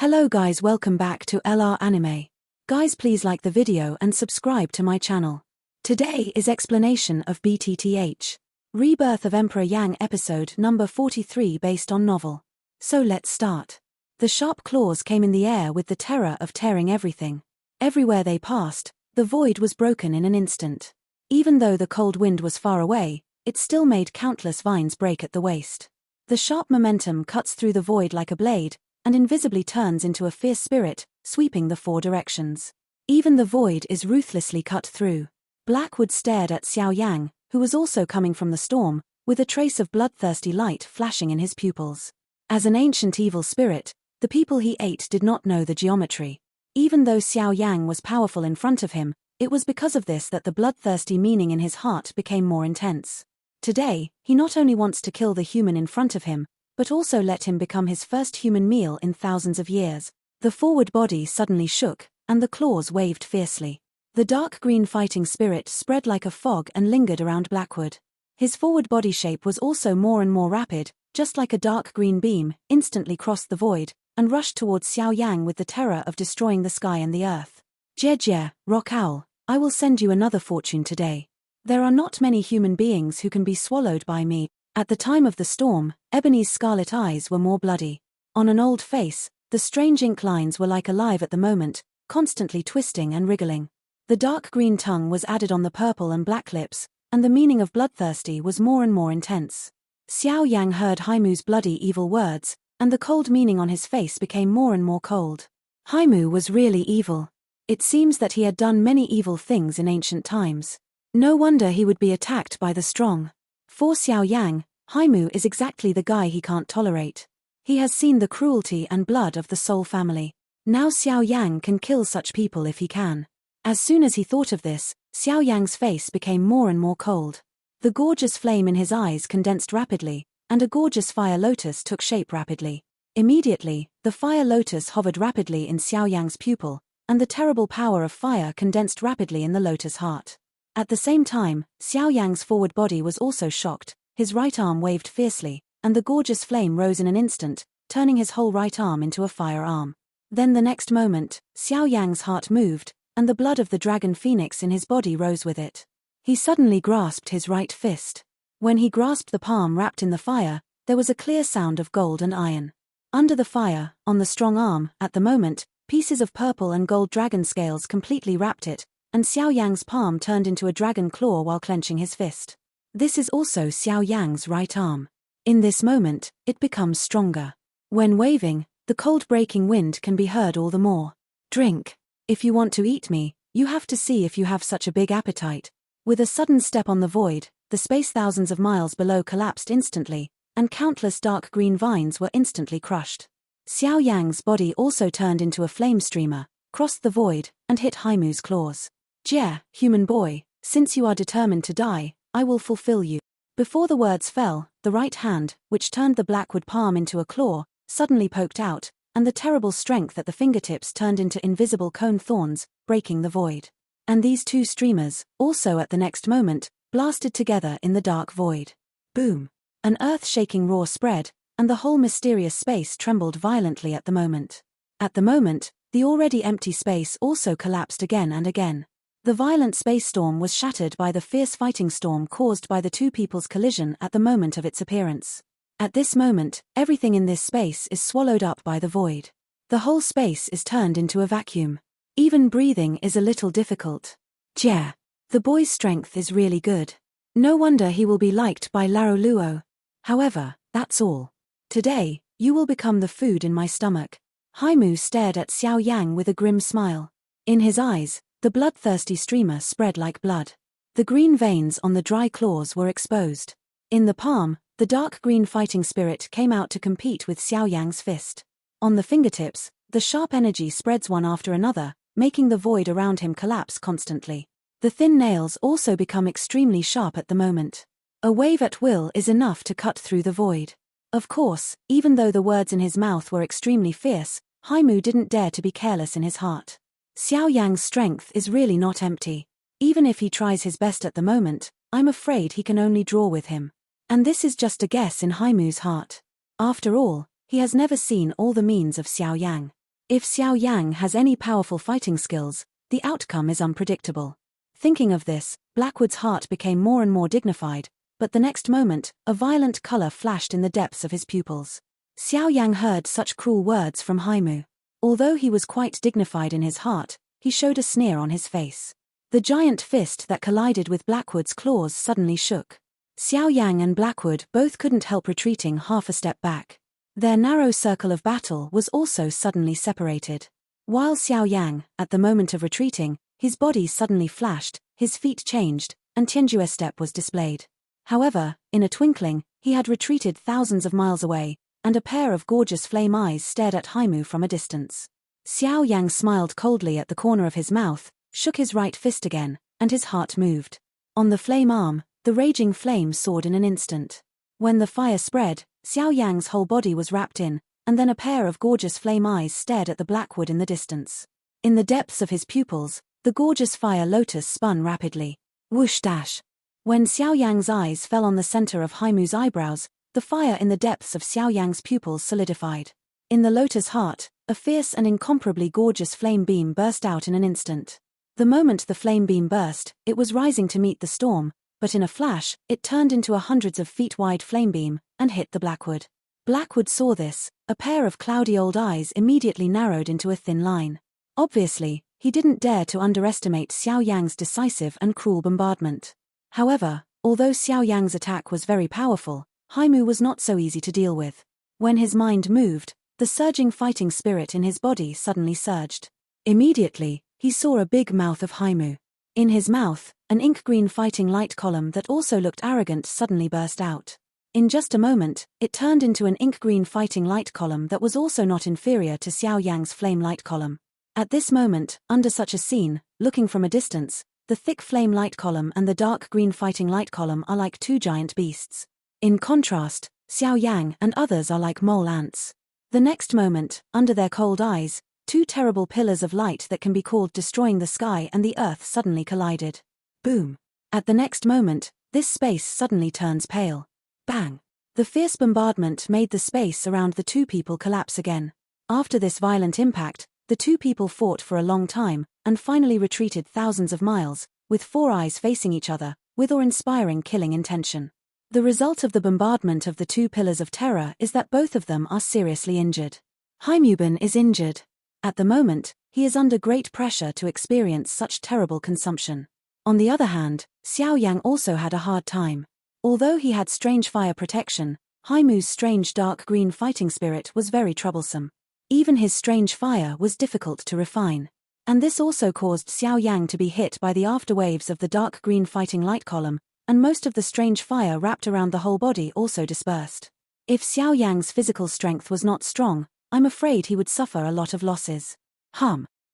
Hello guys, welcome back to LR Anime. Guys, please like the video and subscribe to my channel. Today is explanation of BTTH Rebirth of Emperor Yang episode number 43 based on novel. So let's start. The sharp claws came in the air with the terror of tearing everything. Everywhere they passed, the void was broken in an instant. Even though the cold wind was far away, it still made countless vines break at the waist. The sharp momentum cuts through the void like a blade, and invisibly turns into a fierce spirit, sweeping the four directions. Even the void is ruthlessly cut through. Blackwood stared at Xiao Yan, who was also coming from the storm, with a trace of bloodthirsty light flashing in his pupils. As an ancient evil spirit, the people he ate did not know the geometry. Even though Xiao Yan was powerful in front of him, it was because of this that the bloodthirsty meaning in his heart became more intense. Today, he not only wants to kill the human in front of him, but also let him become his first human meal in thousands of years. The forward body suddenly shook, and the claws waved fiercely. The dark green fighting spirit spread like a fog and lingered around Blackwood. His forward body shape was also more and more rapid, just like a dark green beam, instantly crossed the void, and rushed towards Xiao Yan with the terror of destroying the sky and the earth. Jie, Rock Owl, I will send you another fortune today. There are not many human beings who can be swallowed by me. At the time of the storm, Ebony's scarlet eyes were more bloody. On an old face, the strange ink lines were like alive at the moment, constantly twisting and wriggling. The dark green tongue was added on the purple and black lips, and the meaning of bloodthirsty was more and more intense. Xiao Yang heard Haimu's bloody evil words, and the cold meaning on his face became more and more cold. Haimu was really evil. It seems that he had done many evil things in ancient times. No wonder he would be attacked by the strong. For Xiao Yang, Haimu is exactly the guy he can't tolerate. He has seen the cruelty and blood of the Soul family. Now Xiao Yang can kill such people if he can. As soon as he thought of this, Xiao Yang's face became more and more cold. The gorgeous flame in his eyes condensed rapidly, and a gorgeous fire lotus took shape rapidly. Immediately, the fire lotus hovered rapidly in Xiao Yang's pupil, and the terrible power of fire condensed rapidly in the lotus heart. At the same time, Xiao Yang's forward body was also shocked, his right arm waved fiercely, and the gorgeous flame rose in an instant, turning his whole right arm into a fire arm. Then the next moment, Xiao Yang's heart moved, and the blood of the dragon phoenix in his body rose with it. He suddenly grasped his right fist. When he grasped the palm wrapped in the fire, there was a clear sound of gold and iron. Under the fire, on the strong arm, at the moment, pieces of purple and gold dragon scales completely wrapped it, and Xiao Yang's palm turned into a dragon claw while clenching his fist. This is also Xiao Yang's right arm. In this moment, it becomes stronger. When waving, the cold breaking wind can be heard all the more. Drink. If you want to eat me, you have to see if you have such a big appetite. With a sudden step on the void, the space thousands of miles below collapsed instantly, and countless dark green vines were instantly crushed. Xiao Yang's body also turned into a flame streamer, crossed the void, and hit Haimu's claws. Jie, human boy, since you are determined to die, I will fulfill you. Before the words fell, the right hand, which turned the Blackwood palm into a claw, suddenly poked out, and the terrible strength at the fingertips turned into invisible cone thorns, breaking the void. And these two streamers, also at the next moment, blasted together in the dark void. Boom! An earth-shaking roar spread, and the whole mysterious space trembled violently at the moment. At the moment, the already empty space also collapsed again and again. The violent space storm was shattered by the fierce fighting storm caused by the two people's collision at the moment of its appearance. At this moment, everything in this space is swallowed up by the void. The whole space is turned into a vacuum. Even breathing is a little difficult. Jie. The boy's strength is really good. No wonder he will be liked by Laro Luo. However, that's all. Today, you will become the food in my stomach. Haimu stared at Xiao Yang with a grim smile. In his eyes, the bloodthirsty streamer spread like blood. The green veins on the dry claws were exposed. In the palm, the dark green fighting spirit came out to compete with Xiao Yang's fist. On the fingertips, the sharp energy spreads one after another, making the void around him collapse constantly. The thin nails also become extremely sharp at the moment. A wave at will is enough to cut through the void. Of course, even though the words in his mouth were extremely fierce, Haimu didn't dare to be careless in his heart. Xiao Yang's strength is really not empty. Even if he tries his best at the moment, I'm afraid he can only draw with him. And this is just a guess in Haimu's heart. After all, he has never seen all the means of Xiao Yang. If Xiao Yan has any powerful fighting skills, the outcome is unpredictable. Thinking of this, Blackwood's heart became more and more dignified, but the next moment, a violent color flashed in the depths of his pupils. Xiao Yan heard such cruel words from Haimu. Although he was quite dignified in his heart, he showed a sneer on his face. The giant fist that collided with Blackwood's claws suddenly shook. Xiao Yan and Blackwood both couldn't help retreating half a step back. Their narrow circle of battle was also suddenly separated. While Xiao Yan, at the moment of retreating, his body suddenly flashed, his feet changed, and Tianjue's step was displayed. However, in a twinkling, he had retreated thousands of miles away, and a pair of gorgeous flame eyes stared at Haimu from a distance. Xiao Yang smiled coldly at the corner of his mouth, shook his right fist again, and his heart moved. On the flame arm, the raging flame soared in an instant. When the fire spread, Xiao Yang's whole body was wrapped in, and then a pair of gorgeous flame eyes stared at the Blackwood in the distance. In the depths of his pupils, the gorgeous fire lotus spun rapidly. Whoosh dash. When Xiao Yang's eyes fell on the center of Haimu's eyebrows, the fire in the depths of Xiao Yang's pupils solidified. In the lotus heart, a fierce and incomparably gorgeous flame beam burst out in an instant. The moment the flame beam burst, it was rising to meet the storm, but in a flash, it turned into a hundreds of feet wide flame beam, and hit the Blackwood. Blackwood saw this, a pair of cloudy old eyes immediately narrowed into a thin line. Obviously, he didn't dare to underestimate Xiao Yang's decisive and cruel bombardment. However, although Xiao Yang's attack was very powerful, Haimu was not so easy to deal with. When his mind moved, the surging fighting spirit in his body suddenly surged. Immediately, he saw a big mouth of Haimu. In his mouth, an ink-green fighting light column that also looked arrogant suddenly burst out. In just a moment, it turned into an ink-green fighting light column that was also not inferior to Xiao Yang's flame light column. At this moment, under such a scene, looking from a distance, the thick flame light column and the dark green fighting light column are like two giant beasts. In contrast, Xiao Yang and others are like mole ants. The next moment, under their cold eyes, two terrible pillars of light that can be called destroying the sky and the earth suddenly collided. Boom. At the next moment, this space suddenly turns pale. Bang. The fierce bombardment made the space around the two people collapse again. After this violent impact, the two people fought for a long time, and finally retreated thousands of miles, with four eyes facing each other, with awe-inspiring killing intention. The result of the bombardment of the two pillars of terror is that both of them are seriously injured. Haimuben is injured. At the moment, he is under great pressure to experience such terrible consumption. On the other hand, Xiao Yang also had a hard time. Although he had strange fire protection, Haimu's strange dark green fighting spirit was very troublesome. Even his strange fire was difficult to refine. And this also caused Xiao Yang to be hit by the afterwaves of the dark green fighting light column, and most of the strange fire wrapped around the whole body also dispersed. If Xiao Yang's physical strength was not strong, I'm afraid he would suffer a lot of losses.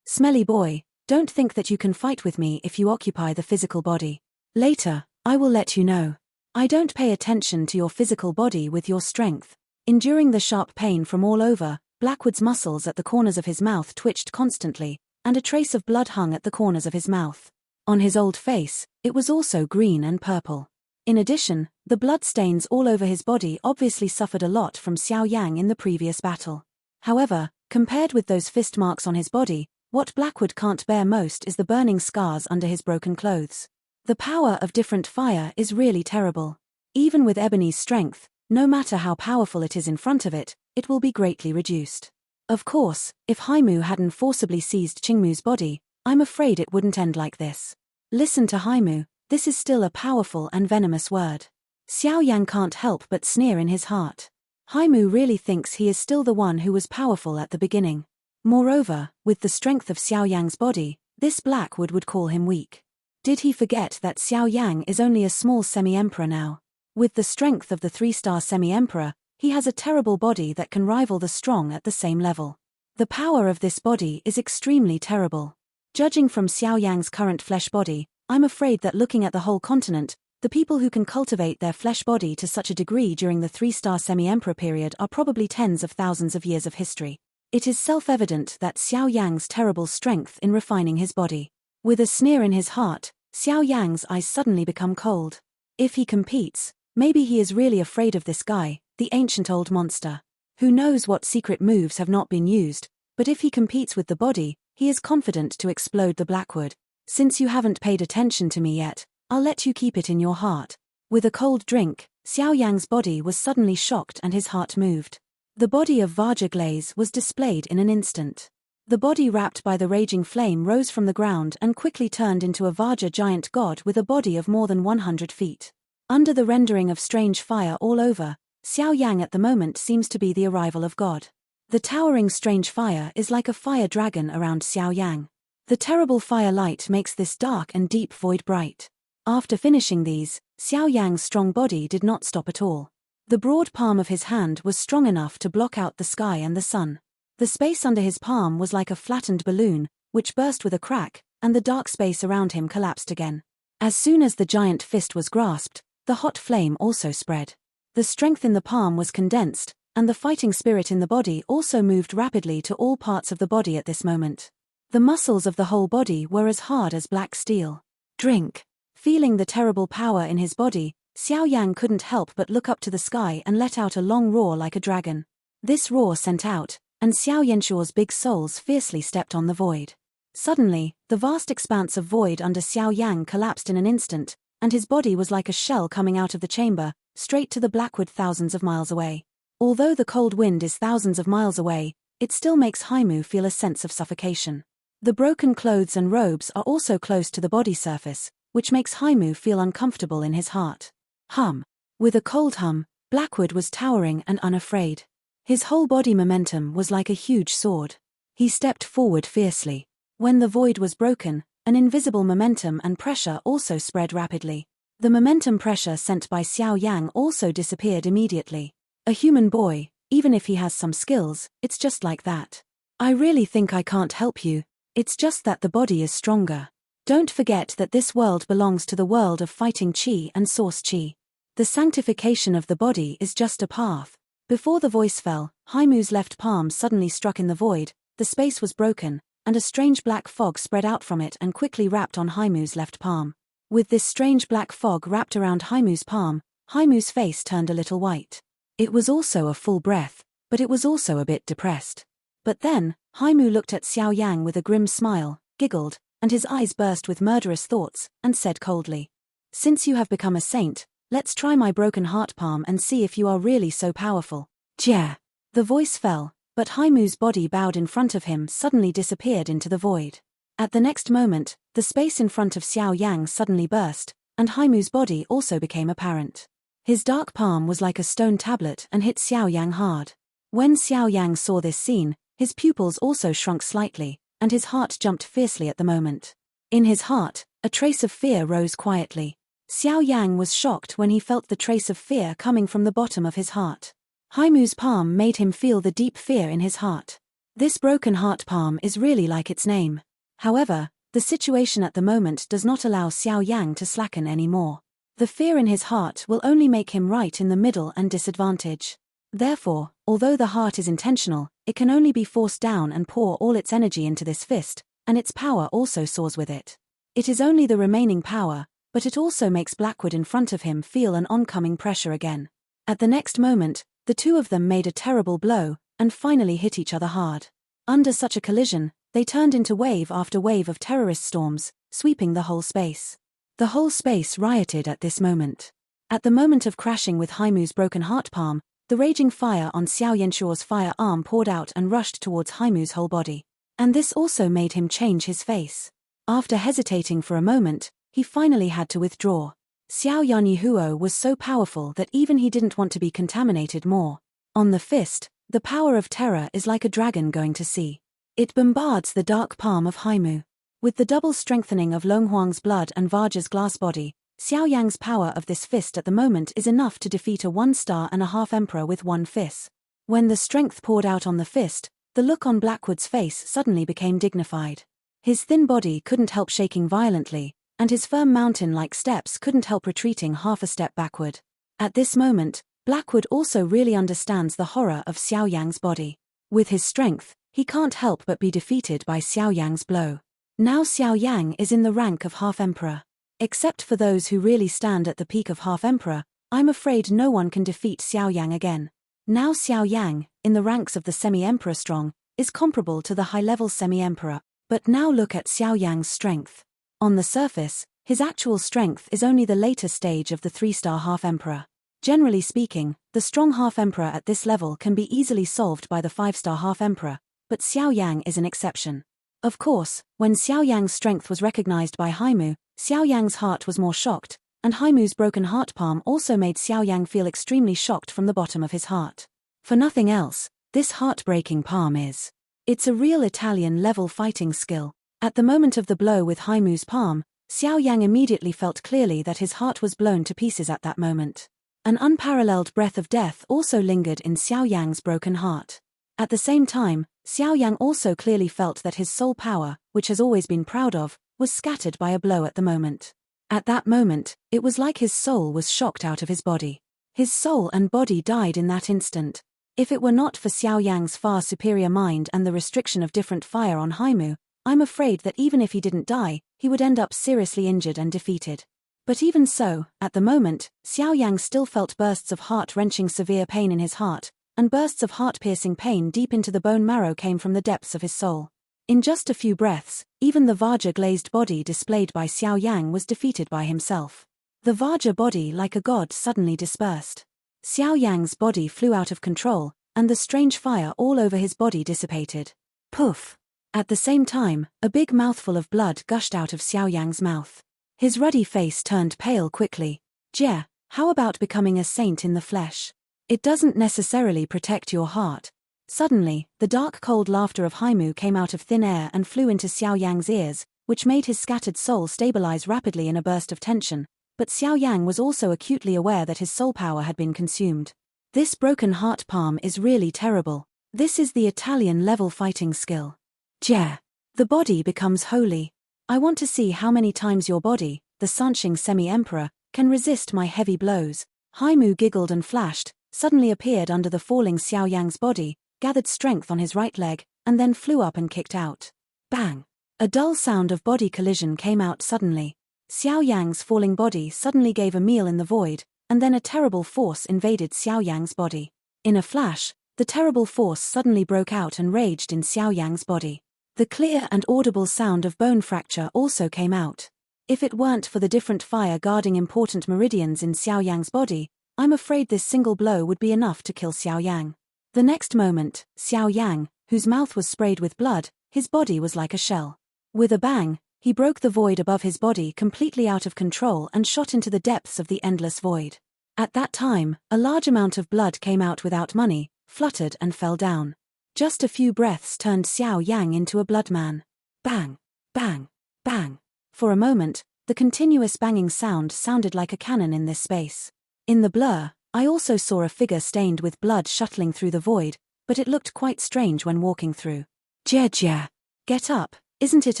Smelly boy, don't think that you can fight with me if you occupy the physical body. Later, I will let you know. I don't pay attention to your physical body with your strength. Enduring the sharp pain from all over, Blackwood's muscles at the corners of his mouth twitched constantly, and a trace of blood hung at the corners of his mouth. On his old face, it was also green and purple. In addition, the blood stains all over his body obviously suffered a lot from Xiao Yang in the previous battle. However, compared with those fist marks on his body, what Blackwood can't bear most is the burning scars under his broken clothes. The power of different fire is really terrible. Even with Ebony's strength, no matter how powerful it is in front of it, it will be greatly reduced. Of course, if Haimu hadn't forcibly seized Qingmu's body, I'm afraid it wouldn't end like this. Listen to Haimu, this is still a powerful and venomous word. Xiao Yang can't help but sneer in his heart. Haimu really thinks he is still the one who was powerful at the beginning. Moreover, with the strength of Xiao Yang's body, this Blackwood would call him weak. Did he forget that Xiao Yang is only a small semi-emperor now? With the strength of the 3-star semi-emperor, he has a terrible body that can rival the strong at the same level. The power of this body is extremely terrible. Judging from Xiao Yang's current flesh body, I'm afraid that looking at the whole continent, the people who can cultivate their flesh body to such a degree during the 3-star semi-emperor period are probably tens of thousands of years of history. It is self-evident that Xiao Yang's terrible strength in refining his body. With a sneer in his heart, Xiao Yang's eyes suddenly become cold. If he competes, maybe he is really afraid of this guy, the ancient old monster. Who knows what secret moves have not been used, But if he competes with the body, he is confident to explode the Blackwood. Since you haven't paid attention to me yet, I'll let you keep it in your heart. With a cold drink, Xiao Yang's body was suddenly shocked and his heart moved. The body of Vajra Glaze was displayed in an instant. The body wrapped by the raging flame rose from the ground and quickly turned into a Vajra giant god with a body of more than 100 feet. Under the rendering of strange fire all over, Xiao Yang at the moment seems to be the arrival of God. The towering strange fire is like a fire dragon around Xiao Yang. The terrible fire light makes this dark and deep void bright. After finishing these, Xiao Yang's strong body did not stop at all. The broad palm of his hand was strong enough to block out the sky and the sun. The space under his palm was like a flattened balloon, which burst with a crack, and the dark space around him collapsed again. As soon as the giant fist was grasped, the hot flame also spread. The strength in the palm was condensed, and the fighting spirit in the body also moved rapidly to all parts of the body at this moment. The muscles of the whole body were as hard as black steel. Drink. Feeling the terrible power in his body, Xiao Yang couldn't help but look up to the sky and let out a long roar like a dragon. This roar sent out, and Xiao Yanshuo's big soles fiercely stepped on the void. Suddenly, the vast expanse of void under Xiao Yang collapsed in an instant, and his body was like a shell coming out of the chamber, straight to the Blackwood thousands of miles away. Although the cold wind is thousands of miles away, it still makes Haimu feel a sense of suffocation. The broken clothes and robes are also close to the body surface, which makes Haimu feel uncomfortable in his heart. Hum. With a cold hum, Blackwood was towering and unafraid. His whole body momentum was like a huge sword. He stepped forward fiercely. When the void was broken, an invisible momentum and pressure also spread rapidly. The momentum pressure sent by Xiao Yang also disappeared immediately. A human boy, even if he has some skills, it's just like that. I really think I can't help you. It's just that the body is stronger. Don't forget that this world belongs to the world of fighting chi and source chi. The sanctification of the body is just a path. Before the voice fell, Haimu's left palm suddenly struck in the void, the space was broken, and a strange black fog spread out from it and quickly wrapped on Haimu's left palm. With this strange black fog wrapped around Haimu's palm, Haimu's face turned a little white. It was also a full breath, but it was also a bit depressed. But then, Haimu looked at Xiao Yang with a grim smile, giggled, and his eyes burst with murderous thoughts, and said coldly, "Since you have become a saint, let's try my broken heart palm and see if you are really so powerful." Jia. The voice fell, but Haimu's body bowed in front of him suddenly disappeared into the void. At the next moment, the space in front of Xiao Yang suddenly burst, and Haimu's body also became apparent. His dark palm was like a stone tablet and hit Xiao Yang hard. When Xiao Yang saw this scene, his pupils also shrunk slightly, and his heart jumped fiercely at the moment. In his heart, a trace of fear rose quietly. Xiao Yang was shocked when he felt the trace of fear coming from the bottom of his heart. Haimu's palm made him feel the deep fear in his heart. This broken heart palm is really like its name. However, the situation at the moment does not allow Xiao Yang to slacken anymore. The fear in his heart will only make him right in the middle and disadvantage. Therefore, although the heart is intentional, it can only be forced down and pour all its energy into this fist, and its power also soars with it. It is only the remaining power, but it also makes Blackwood in front of him feel an oncoming pressure again. At the next moment, the two of them made a terrible blow, and finally hit each other hard. Under such a collision, they turned into wave after wave of terrorist storms, sweeping the whole space. The whole space rioted at this moment. At the moment of crashing with Haimu's broken heart palm, the raging fire on Xiao Yanshuo's fire arm poured out and rushed towards Haimu's whole body. And this also made him change his face. After hesitating for a moment, he finally had to withdraw. Xiao Yanyihuo was so powerful that even he didn't want to be contaminated more. On the fist, the power of terror is like a dragon going to sea. It bombards the dark palm of Haimu. With the double strengthening of Longhuang's blood and Vajra's glass body, Xiao Yang's power of this fist at the moment is enough to defeat a 1.5-star emperor with one fist. When the strength poured out on the fist, the look on Blackwood's face suddenly became dignified. His thin body couldn't help shaking violently, and his firm mountain-like steps couldn't help retreating half a step backward. At this moment, Blackwood also really understands the horror of Xiao Yang's body. With his strength, he can't help but be defeated by Xiao Yang's blow. Now Xiao Yang is in the rank of half-emperor. Except for those who really stand at the peak of half-emperor, I'm afraid no one can defeat Xiao Yang again. Now Xiao Yang, in the ranks of the semi-emperor strong, is comparable to the high-level semi-emperor. But now look at Xiao Yan's strength. On the surface, his actual strength is only the later stage of the 3-star half-emperor. Generally speaking, the strong half-emperor at this level can be easily solved by the 5-star half-emperor, but Xiao Yan is an exception. Of course, when Xiao Yan's strength was recognized by Haimu, Xiao Yan's heart was more shocked, and Haimu's broken heart palm also made Xiao Yan feel extremely shocked from the bottom of his heart. For nothing else, this heartbreaking palm is. It's a real Italian-level fighting skill. At the moment of the blow with Haimu's palm, Xiao Yan immediately felt clearly that his heart was blown to pieces at that moment. An unparalleled breath of death also lingered in Xiao Yan's broken heart. At the same time, Xiao Yan also clearly felt that his soul power, which has always been proud of, was scattered by a blow at the moment. At that moment, it was like his soul was shocked out of his body. His soul and body died in that instant. If it were not for Xiao Yan's far superior mind and the restriction of different fire on Haimu, I'm afraid that even if he didn't die, he would end up seriously injured and defeated. But even so, at the moment, Xiao Yan still felt bursts of heart-wrenching severe pain in his heart, and bursts of heart-piercing pain deep into the bone marrow came from the depths of his soul. In just a few breaths, even the Vajra-glazed body displayed by Xiao Yan was defeated by himself. The Vajra body like a god suddenly dispersed. Xiao Yan's body flew out of control, and the strange fire all over his body dissipated. Poof! At the same time, a big mouthful of blood gushed out of Xiao Yan's mouth. His ruddy face turned pale quickly. Jie, how about becoming a saint in the flesh? It doesn't necessarily protect your heart. Suddenly, the dark cold laughter of Haimu came out of thin air and flew into Xiao Yan's ears, which made his scattered soul stabilize rapidly in a burst of tension. But Xiao Yan was also acutely aware that his soul power had been consumed. This broken heart palm is really terrible. This is the Italian-level fighting skill. Jie. The body becomes holy. I want to see how many times your body, the Sanxing semi-emperor, can resist my heavy blows. Haimu giggled and flashed, suddenly appeared under the falling Xiao Yan's body, gathered strength on his right leg, and then flew up and kicked out. Bang! A dull sound of body collision came out suddenly. Xiao Yan's falling body suddenly gave a meal in the void, and then a terrible force invaded Xiao Yan's body. In a flash, the terrible force suddenly broke out and raged in Xiao Yan's body. The clear and audible sound of bone fracture also came out. If it weren't for the different fire guarding important meridians in Xiao Yan's body, I'm afraid this single blow would be enough to kill Xiao Yan. The next moment, Xiao Yan, whose mouth was sprayed with blood, his body was like a shell. With a bang, he broke the void above his body completely out of control and shot into the depths of the endless void. At that time, a large amount of blood came out without money, fluttered and fell down. Just a few breaths turned Xiao Yan into a bloodman. Bang! Bang! Bang! For a moment, the continuous banging sound sounded like a cannon in this space. In the blur, I also saw a figure stained with blood shuttling through the void, but it looked quite strange when walking through. Jie. Get up, isn't it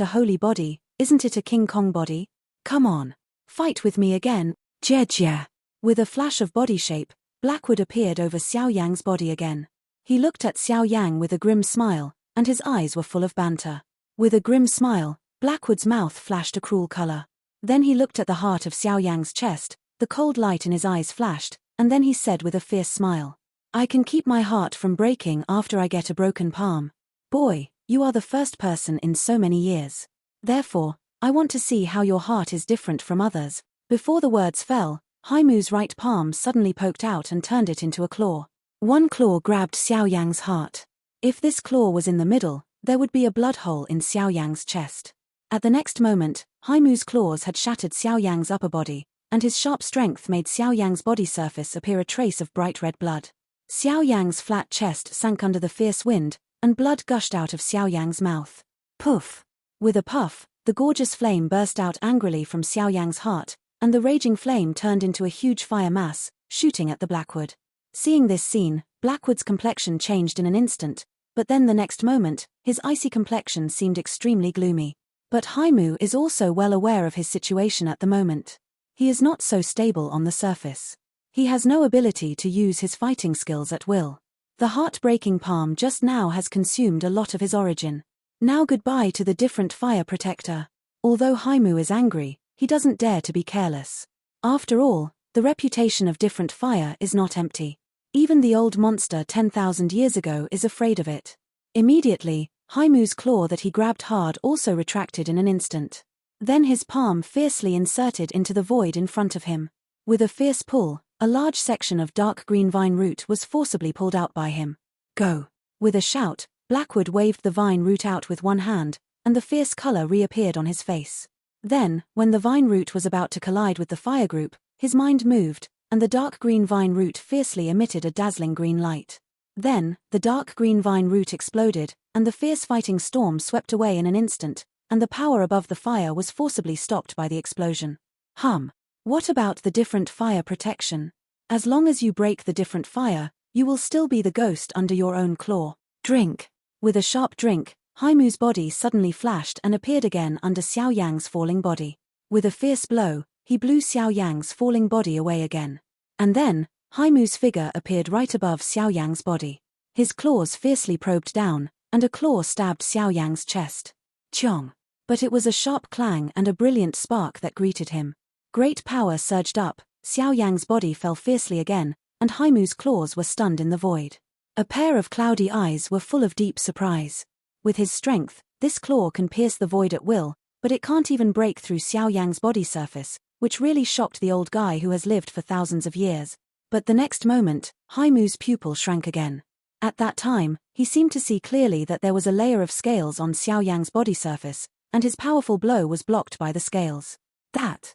a holy body, isn't it a King Kong body? Come on. Fight with me again, Jie. With a flash of body shape, Blackwood appeared over Xiao Yan's body again. He looked at Xiao Yan with a grim smile, and his eyes were full of banter. With a grim smile, Blackwood's mouth flashed a cruel color. Then he looked at the heart of Xiao Yan's chest, the cold light in his eyes flashed, and then he said with a fierce smile, I can keep my heart from breaking after I get a broken palm. Boy, you are the first person in so many years. Therefore, I want to see how your heart is different from others. Before the words fell, Haimu's right palm suddenly poked out and turned it into a claw. One claw grabbed Xiao Yan's heart. If this claw was in the middle, there would be a blood hole in Xiao Yan's chest. At the next moment, Haimu's claws had shattered Xiao Yan's upper body, and his sharp strength made Xiao Yan's body surface appear a trace of bright red blood. Xiao Yan's flat chest sank under the fierce wind, and blood gushed out of Xiao Yan's mouth. Poof! With a puff, the gorgeous flame burst out angrily from Xiao Yan's heart, and the raging flame turned into a huge fire mass, shooting at the Blackwood. Seeing this scene, Blackwood's complexion changed in an instant, but then the next moment, his icy complexion seemed extremely gloomy. But Haimu is also well aware of his situation at the moment. He is not so stable on the surface. He has no ability to use his fighting skills at will. The heartbreaking palm just now has consumed a lot of his origin. Now goodbye to the different fire protector. Although Haimu is angry, he doesn't dare to be careless. After all, the reputation of different fire is not empty. Even the old monster 10,000 years ago is afraid of it. Immediately, Haimu's claw that he grabbed hard also retracted in an instant. Then his palm fiercely inserted into the void in front of him. With a fierce pull, a large section of dark green vine root was forcibly pulled out by him. Go! With a shout, Blackwood waved the vine root out with one hand, and the fierce color reappeared on his face. Then, when the vine root was about to collide with the fire group, his mind moved, and the dark green vine root fiercely emitted a dazzling green light. Then, the dark green vine root exploded, and the fierce fighting storm swept away in an instant, and the power above the fire was forcibly stopped by the explosion. What about the different fire protection? As long as you break the different fire, you will still be the ghost under your own claw. Drink. With a sharp drink, Haimu's body suddenly flashed and appeared again under Xiao Yang's falling body. With a fierce blow, he blew Xiao Yang's falling body away again. And then, Haimu's figure appeared right above Xiao Yang's body. His claws fiercely probed down, and a claw stabbed Xiao Yang's chest. Chong! But it was a sharp clang and a brilliant spark that greeted him. Great power surged up, Xiao Yang's body fell fiercely again, and Haimu's claws were stunned in the void. A pair of cloudy eyes were full of deep surprise. With his strength, this claw can pierce the void at will, but it can't even break through Xiao Yang's body surface, which really shocked the old guy who has lived for thousands of years. But the next moment, Haimu's pupil shrank again. At that time, he seemed to see clearly that there was a layer of scales on Xiao Yang's body surface, and his powerful blow was blocked by the scales. That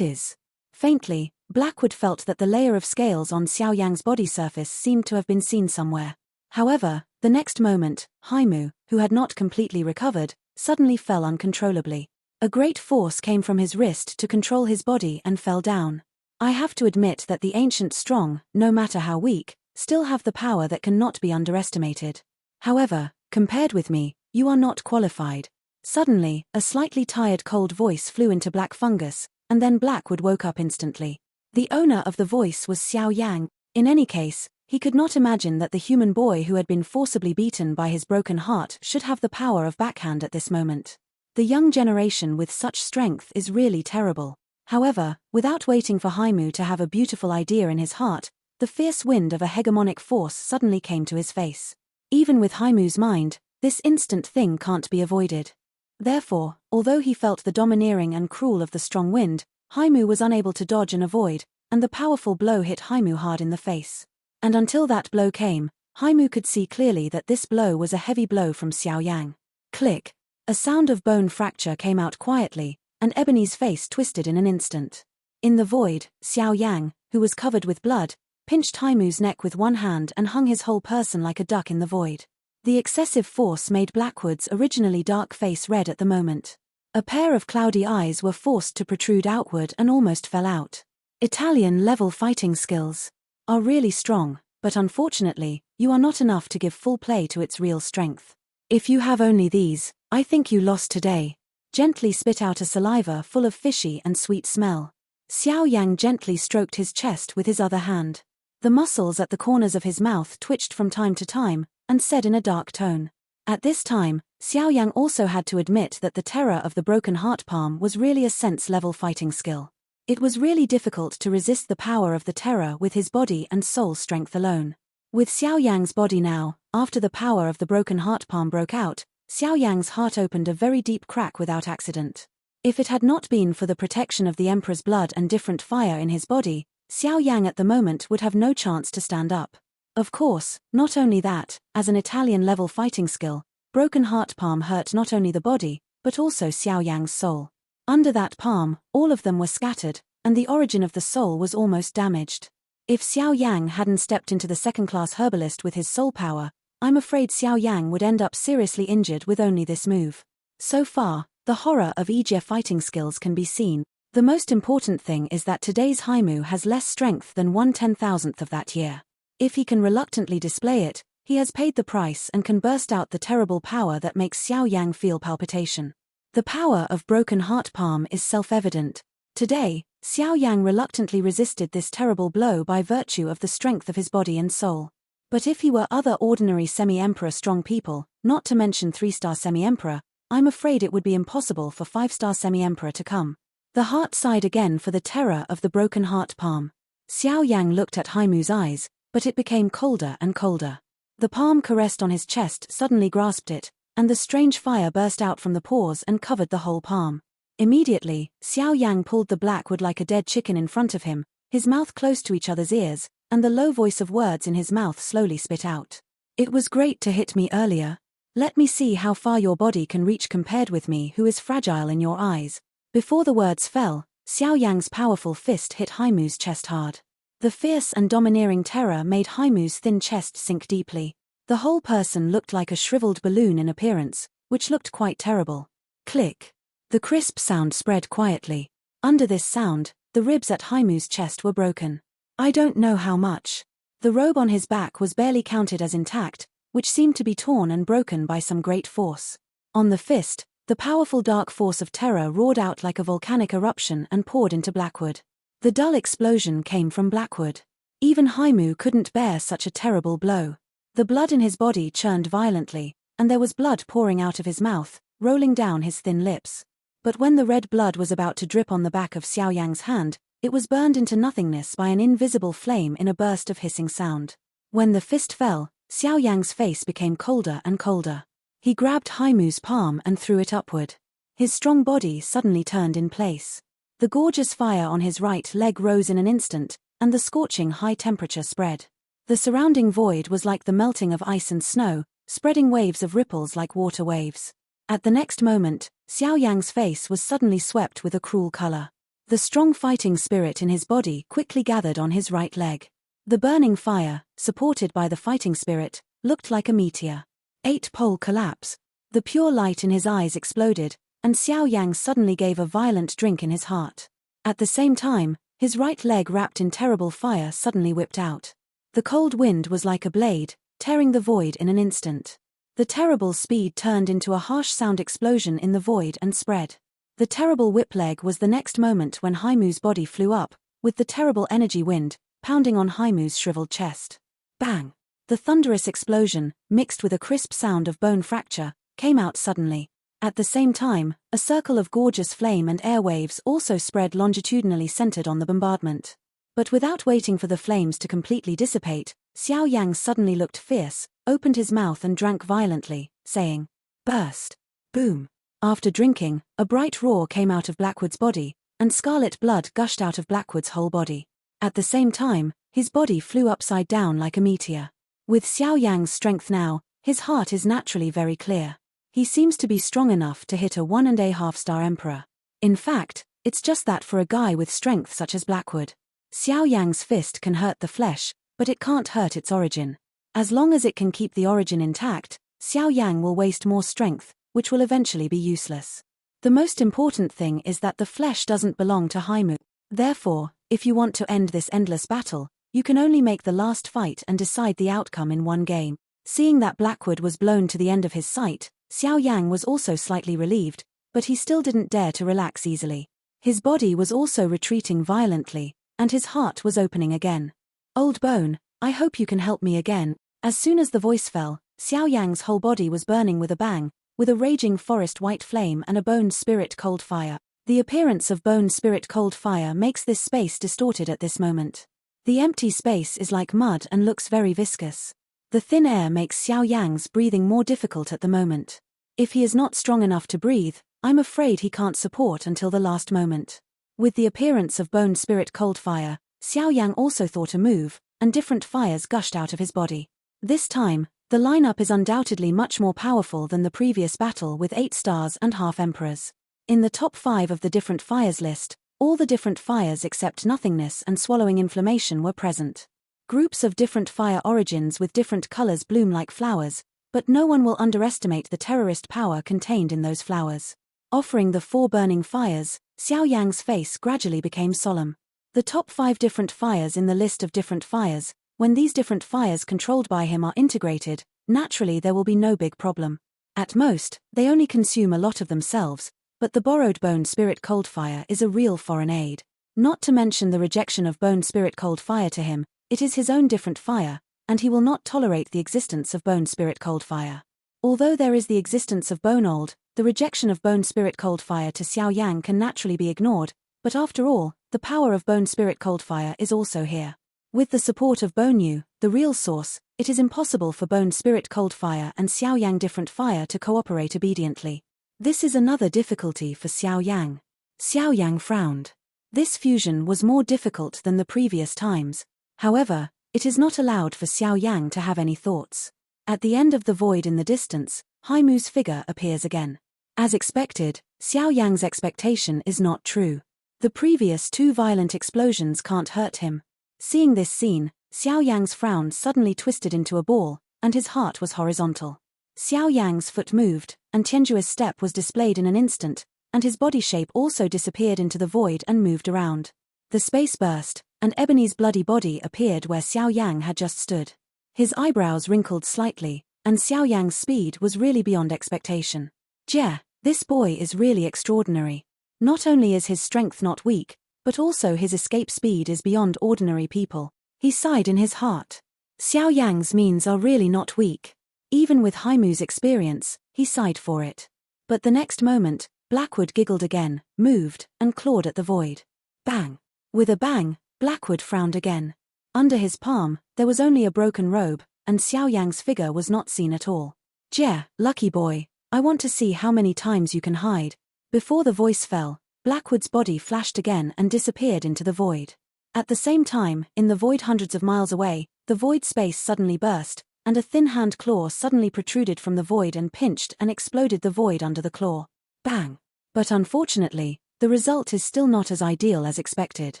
is. Faintly, Blackwood felt that the layer of scales on Xiao Yang's body surface seemed to have been seen somewhere. However, the next moment, Haimu, who had not completely recovered, suddenly fell uncontrollably. A great force came from his wrist to control his body and fell down. I have to admit that the ancient strong, no matter how weak, still have the power that cannot be underestimated. However, compared with me, you are not qualified. Suddenly, a slightly tired cold voice flew into Black Fungus, and then Blackwood woke up instantly. The owner of the voice was Xiao Yang. In any case, he could not imagine that the human boy who had been forcibly beaten by his broken heart should have the power of backhand at this moment. The young generation with such strength is really terrible. However, without waiting for Haimu to have a beautiful idea in his heart, the fierce wind of a hegemonic force suddenly came to his face. Even with Haimu's mind, this instant thing can't be avoided. Therefore, although he felt the domineering and cruel of the strong wind, Haimu was unable to dodge and avoid, and the powerful blow hit Haimu hard in the face. And until that blow came, Haimu could see clearly that this blow was a heavy blow from Xiao Yang. Click! A sound of bone fracture came out quietly, and Ebony's face twisted in an instant. In the void, Xiao Yang, who was covered with blood, pinched Haimu's neck with one hand and hung his whole person like a duck in the void. The excessive force made Blackwood's originally dark face red at the moment. A pair of cloudy eyes were forced to protrude outward and almost fell out. Italian-level fighting skills are really strong, but unfortunately, you are not enough to give full play to its real strength. If you have only these, I think you lost today. Gently spit out a saliva full of fishy and sweet smell. Xiao Yang gently stroked his chest with his other hand. The muscles at the corners of his mouth twitched from time to time, and said in a dark tone. At this time, Xiao Yang also had to admit that the terror of the broken heart palm was really a sense-level fighting skill. It was really difficult to resist the power of the terror with his body and soul strength alone. With Xiao Yang's body now, after the power of the broken heart palm broke out, Xiao Yang's heart opened a very deep crack without accident. If it had not been for the protection of the Emperor's blood and different fire in his body, Xiao Yang at the moment would have no chance to stand up. Of course, not only that, as an Italian-level fighting skill, broken heart palm hurt not only the body, but also Xiao Yang's soul. Under that palm, all of them were scattered, and the origin of the soul was almost damaged. If Xiao Yang hadn't stepped into the second-class herbalist with his soul power, I'm afraid Xiao Yang would end up seriously injured with only this move. So far, the horror of Ijie fighting skills can be seen. The most important thing is that today's Haimu has less strength than 1/10,000th of that year. If he can reluctantly display it, he has paid the price and can burst out the terrible power that makes Xiao Yang feel palpitation. The power of broken heart palm is self-evident. Today, Xiao Yang reluctantly resisted this terrible blow by virtue of the strength of his body and soul. But if he were other ordinary semi-emperor strong people, not to mention 3-star semi-emperor, I'm afraid it would be impossible for 5-star semi-emperor to come. The heart sighed again for the terror of the broken heart palm. Xiao Yang looked at Haimu's eyes, but it became colder and colder. The palm caressed on his chest suddenly grasped it, and the strange fire burst out from the pores and covered the whole palm. Immediately, Xiao Yan pulled the black wood like a dead chicken in front of him, his mouth close to each other's ears, and the low voice of words in his mouth slowly spit out. It was great to hit me earlier. Let me see how far your body can reach compared with me who is fragile in your eyes. Before the words fell, Xiao Yang's powerful fist hit Haimu's chest hard. The fierce and domineering terror made Haimu's thin chest sink deeply. The whole person looked like a shriveled balloon in appearance, which looked quite terrible. Click. The crisp sound spread quietly. Under this sound, the ribs at Haimu's chest were broken. I don't know how much. The robe on his back was barely counted as intact, which seemed to be torn and broken by some great force. On the fist, the powerful dark force of terror roared out like a volcanic eruption and poured into Blackwood. The dull explosion came from Blackwood. Even Haimu couldn't bear such a terrible blow. The blood in his body churned violently, and there was blood pouring out of his mouth, rolling down his thin lips. But when the red blood was about to drip on the back of Xiao Yang's hand, it was burned into nothingness by an invisible flame in a burst of hissing sound. When the fist fell, Xiao Yang's face became colder and colder. He grabbed Haimu's palm and threw it upward. His strong body suddenly turned in place. The gorgeous fire on his right leg rose in an instant, and the scorching high temperature spread. The surrounding void was like the melting of ice and snow, spreading waves of ripples like water waves. At the next moment, Xiao Yang's face was suddenly swept with a cruel color. The strong fighting spirit in his body quickly gathered on his right leg. The burning fire, supported by the fighting spirit, looked like a meteor. 8-pole collapse. The pure light in his eyes exploded, and Xiao Yang suddenly gave a violent drink in his heart. At the same time, his right leg wrapped in terrible fire suddenly whipped out. The cold wind was like a blade, tearing the void in an instant. The terrible speed turned into a harsh sound explosion in the void and spread. The terrible whip leg was the next moment when Haimu's body flew up, with the terrible energy wind, pounding on Haimu's shriveled chest. Bang! The thunderous explosion, mixed with a crisp sound of bone fracture, came out suddenly. At the same time, a circle of gorgeous flame and air waves also spread longitudinally centered on the bombardment. But without waiting for the flames to completely dissipate, Xiao Yang suddenly looked fierce, opened his mouth and drank violently, saying, "Burst!" Boom! After drinking, a bright roar came out of Blackwood's body, and scarlet blood gushed out of Blackwood's whole body. At the same time, his body flew upside down like a meteor. With Xiao Yang's strength now, his heart is naturally very clear. He seems to be strong enough to hit a 1.5-star emperor. In fact, it's just that for a guy with strength such as Blackwood. Xiao Yang's fist can hurt the flesh, but it can't hurt its origin. As long as it can keep the origin intact, Xiao Yang will waste more strength, which will eventually be useless. The most important thing is that the flesh doesn't belong to Haimu. Therefore, if you want to end this endless battle, you can only make the last fight and decide the outcome in one game. Seeing that Blackwood was blown to the end of his sight, Xiao Yang was also slightly relieved, but he still didn't dare to relax easily. His body was also retreating violently, and his heart was opening again. "Old bone, I hope you can help me again." As soon as the voice fell, Xiao Yang's whole body was burning with a bang, with a raging forest white flame and a bone spirit cold fire. The appearance of bone spirit cold fire makes this space distorted at this moment. The empty space is like mud and looks very viscous. The thin air makes Xiao Yang's breathing more difficult at the moment. If he is not strong enough to breathe, I'm afraid he can't support until the last moment. With the appearance of bone spirit cold fire, Xiao Yang also thought a move, and different fires gushed out of his body. This time, the lineup is undoubtedly much more powerful than the previous battle with 8 stars and half emperors. In the top 5 of the different fires list, all the different fires except nothingness and swallowing inflammation were present. Groups of different fire origins with different colors bloom like flowers, but no one will underestimate the terrorist power contained in those flowers. Offering the 4 burning fires, Xiao Yang's face gradually became solemn. The top 5 different fires in the list of different fires, when these different fires controlled by him are integrated, naturally there will be no big problem. At most, they only consume a lot of themselves, but the borrowed bone spirit cold fire is a real foreign aid. Not to mention the rejection of bone spirit cold fire to him, it is his own different fire, and he will not tolerate the existence of bone spirit cold fire. Although there is the existence of bone old, the rejection of bone spirit cold fire to Xiao Yang can naturally be ignored, but after all, the power of bone spirit cold fire is also here. With the support of Bone Yu, the real source, it is impossible for Bone Spirit Cold Fire and Xiao Yang Different Fire to cooperate obediently. This is another difficulty for Xiao Yang. Xiao Yang frowned. This fusion was more difficult than the previous times. However, it is not allowed for Xiao Yang to have any thoughts. At the end of the void in the distance, Haimu's figure appears again. As expected, Xiao Yang's expectation is not true. The previous 2 violent explosions can't hurt him. Seeing this scene, Xiao Yang's frown suddenly twisted into a ball, and his heart was horizontal. Xiao Yang's foot moved, and Tianjue's step was displayed in an instant, and his body shape also disappeared into the void and moved around. The space burst, and Ebony's bloody body appeared where Xiao Yang had just stood. His eyebrows wrinkled slightly, and Xiao Yang's speed was really beyond expectation. "Jie, this boy is really extraordinary. Not only is his strength not weak, but also his escape speed is beyond ordinary people," he sighed in his heart. Xiao Yang's means are really not weak. Even with Haimu's experience, he sighed for it. But the next moment, Blackwood giggled again, moved, and clawed at the void. Bang! With a bang, Blackwood frowned again. Under his palm, there was only a broken robe, and Xiao Yang's figure was not seen at all. "Jie, lucky boy, I want to see how many times you can hide." Before the voice fell, Blackwood's body flashed again and disappeared into the void. At the same time, in the void hundreds of miles away, the void space suddenly burst, and a thin hand claw suddenly protruded from the void and pinched and exploded the void under the claw. Bang! But unfortunately, the result is still not as ideal as expected.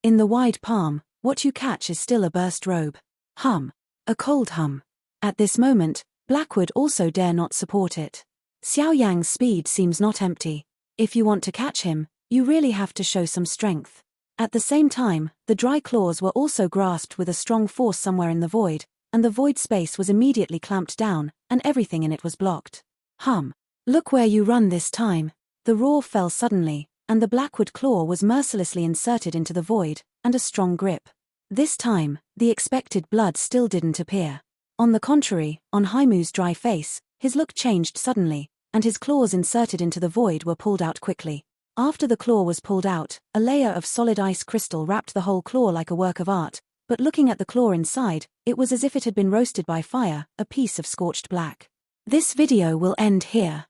In the wide palm, what you catch is still a burst robe. Hum. A cold hum. At this moment, Blackwood also dare not support it. Xiao Yang's speed seems not empty. If you want to catch him, you really have to show some strength. At the same time, the dry claws were also grasped with a strong force somewhere in the void, and the void space was immediately clamped down, and everything in it was blocked. Hum. Look where you run this time. The roar fell suddenly, and the Blackwood claw was mercilessly inserted into the void, and a strong grip. This time, the expected blood still didn't appear. On the contrary, on Haimu's dry face, his look changed suddenly, and his claws inserted into the void were pulled out quickly. After the claw was pulled out, a layer of solid ice crystal wrapped the whole claw like a work of art, but looking at the claw inside, it was as if it had been roasted by fire, a piece of scorched black. This video will end here.